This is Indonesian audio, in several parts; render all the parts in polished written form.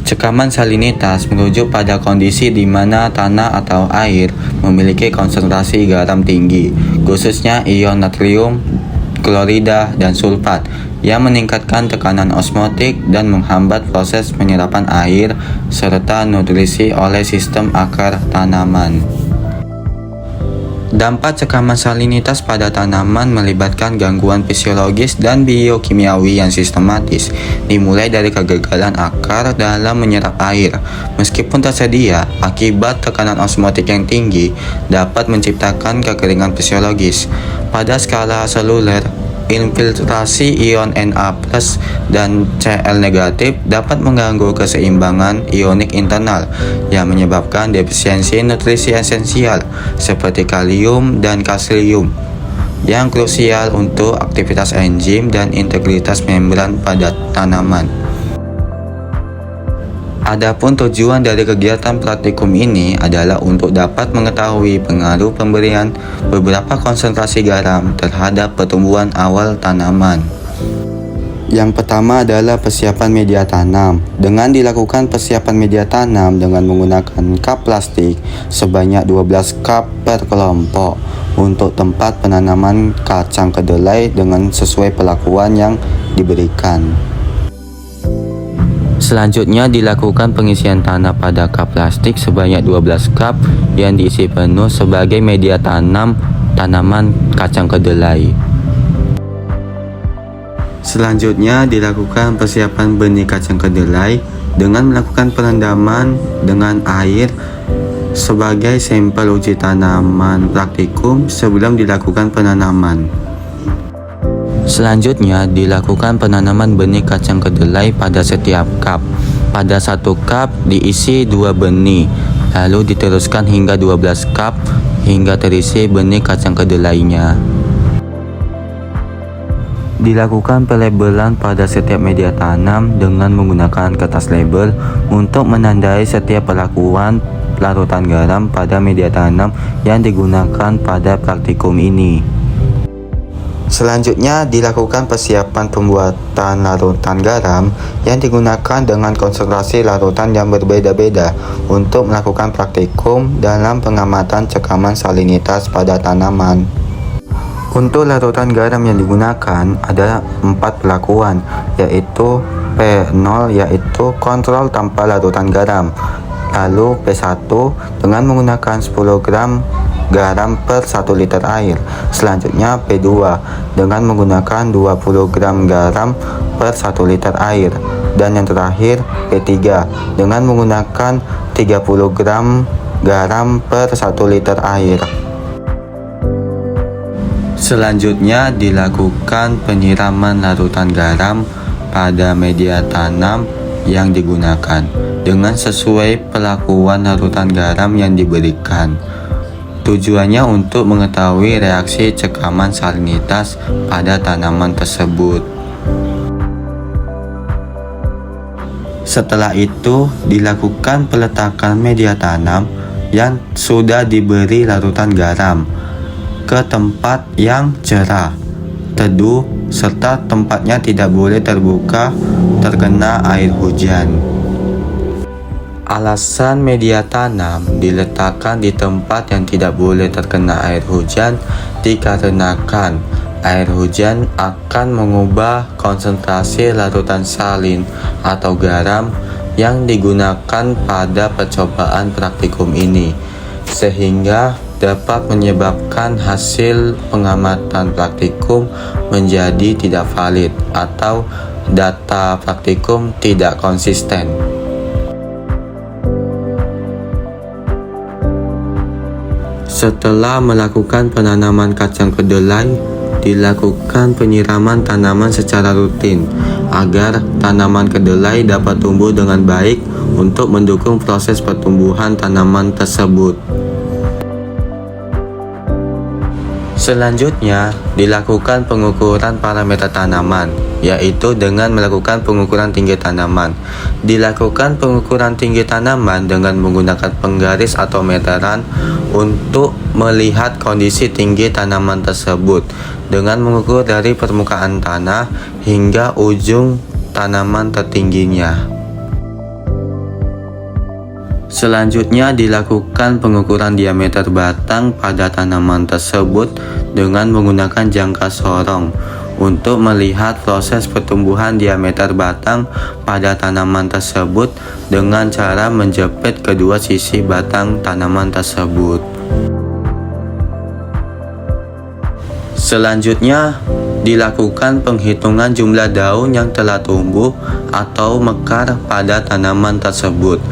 Cekaman salinitas merujuk pada kondisi di mana tanah atau air memiliki konsentrasi garam tinggi, khususnya ion natrium, klorida, dan sulfat, yang meningkatkan tekanan osmotik dan menghambat proses penyerapan air serta nutrisi oleh sistem akar tanaman. Dampak cekaman salinitas pada tanaman melibatkan gangguan fisiologis dan biokimiawi yang sistematis, dimulai dari kegagalan akar dalam menyerap air. Meskipun tersedia, akibat tekanan osmotik yang tinggi dapat menciptakan kekeringan fisiologis. Pada skala seluler, infiltrasi ion Na+ dan Cl- dapat mengganggu keseimbangan ionik internal yang menyebabkan defisiensi nutrisi esensial seperti kalium dan kalsium yang krusial untuk aktivitas enzim dan integritas membran pada tanaman. Adapun tujuan dari kegiatan praktikum ini adalah untuk dapat mengetahui pengaruh pemberian beberapa konsentrasi garam terhadap pertumbuhan awal tanaman. Yang pertama adalah persiapan media tanam. Dengan dilakukan persiapan media tanam dengan menggunakan cup plastik sebanyak 12 cup per kelompok untuk tempat penanaman kacang kedelai dengan sesuai perlakuan yang diberikan. Selanjutnya dilakukan pengisian tanah pada cup plastik sebanyak 12 cup yang diisi penuh sebagai media tanam tanaman kacang kedelai. Selanjutnya dilakukan persiapan benih kacang kedelai dengan melakukan perendaman dengan air sebagai sampel uji tanaman praktikum sebelum dilakukan penanaman. Selanjutnya dilakukan penanaman benih kacang kedelai pada setiap cup. Pada satu cup diisi 2 benih, lalu diteruskan hingga 12 cup hingga terisi benih kacang kedelainya. Dilakukan pelabelan pada setiap media tanam dengan menggunakan kertas label untuk menandai setiap perlakuan larutan garam pada media tanam yang digunakan pada praktikum ini. Selanjutnya dilakukan persiapan pembuatan larutan garam yang digunakan dengan konsentrasi larutan yang berbeda-beda untuk melakukan praktikum dalam pengamatan cekaman salinitas pada tanaman. Untuk larutan garam yang digunakan ada 4 perlakuan, yaitu P0 yaitu kontrol tanpa larutan garam, lalu P1 dengan menggunakan 10 gram garam per 1 liter air. Selanjutnya P2 dengan menggunakan 20 gram garam per 1 liter air. Dan yang terakhir P3 dengan menggunakan 30 gram garam per 1 liter air. Selanjutnya dilakukan penyiraman larutan garam pada media tanam yang digunakan dengan sesuai perlakuan larutan garam yang diberikan. Tujuannya untuk mengetahui reaksi cekaman salinitas pada tanaman tersebut. Setelah itu dilakukan peletakan media tanam yang sudah diberi larutan garam ke tempat yang cerah, teduh, serta tempatnya tidak boleh terbuka terkena air hujan. Alasan media tanam diletakkan di tempat yang tidak boleh terkena air hujan dikarenakan air hujan akan mengubah konsentrasi larutan salin atau garam yang digunakan pada percobaan praktikum ini, sehingga dapat menyebabkan hasil pengamatan praktikum menjadi tidak valid atau data praktikum tidak konsisten. Setelah melakukan penanaman kacang kedelai, dilakukan penyiraman tanaman secara rutin agar tanaman kedelai dapat tumbuh dengan baik untuk mendukung proses pertumbuhan tanaman tersebut. Selanjutnya, dilakukan pengukuran parameter tanaman, yaitu dengan melakukan pengukuran tinggi tanaman. Dilakukan pengukuran tinggi tanaman dengan menggunakan penggaris atau meteran untuk melihat kondisi tinggi tanaman tersebut dengan mengukur dari permukaan tanah hingga ujung tanaman tertingginya. Selanjutnya dilakukan pengukuran diameter batang pada tanaman tersebut dengan menggunakan jangka sorong untuk melihat proses pertumbuhan diameter batang pada tanaman tersebut dengan cara menjepit kedua sisi batang tanaman tersebut. Selanjutnya dilakukan penghitungan jumlah daun yang telah tumbuh atau mekar pada tanaman tersebut.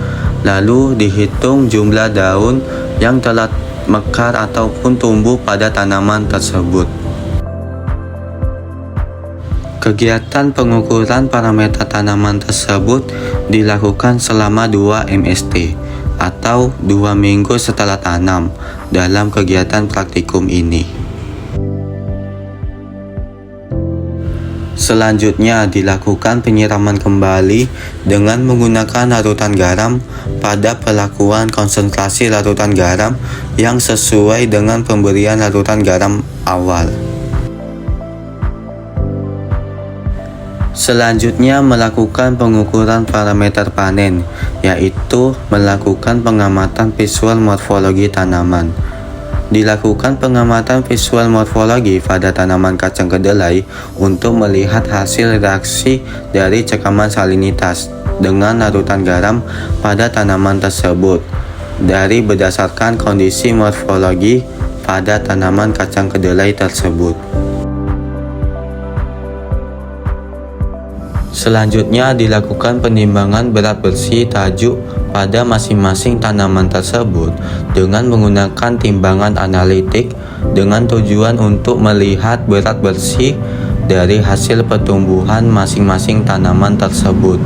Lalu dihitung jumlah daun yang telah mekar ataupun tumbuh pada tanaman tersebut. Kegiatan pengukuran parameter tanaman tersebut dilakukan selama 2 MST atau 2 minggu setelah tanam dalam kegiatan praktikum ini. Selanjutnya dilakukan penyiraman kembali dengan menggunakan larutan garam pada perlakuan konsentrasi larutan garam yang sesuai dengan pemberian larutan garam awal. Selanjutnya melakukan pengukuran parameter panen, yaitu melakukan pengamatan visual morfologi tanaman. Dilakukan pengamatan visual morfologi pada tanaman kacang kedelai untuk melihat hasil reaksi dari cekaman salinitas dengan larutan garam pada tanaman tersebut dari berdasarkan kondisi morfologi pada tanaman kacang kedelai tersebut. Selanjutnya dilakukan penimbangan berat bersih tajuk pada masing-masing tanaman tersebut dengan menggunakan timbangan analitik dengan tujuan untuk melihat berat bersih dari hasil pertumbuhan masing-masing tanaman tersebut.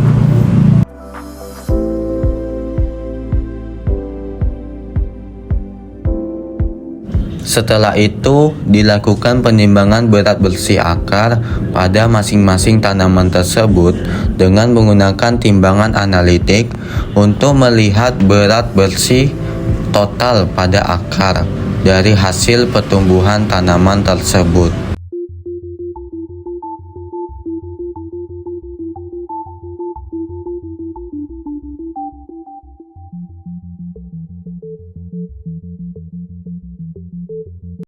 Setelah itu, dilakukan penimbangan berat bersih akar pada masing-masing tanaman tersebut dengan menggunakan timbangan analitik untuk melihat berat bersih total pada akar dari hasil pertumbuhan tanaman tersebut.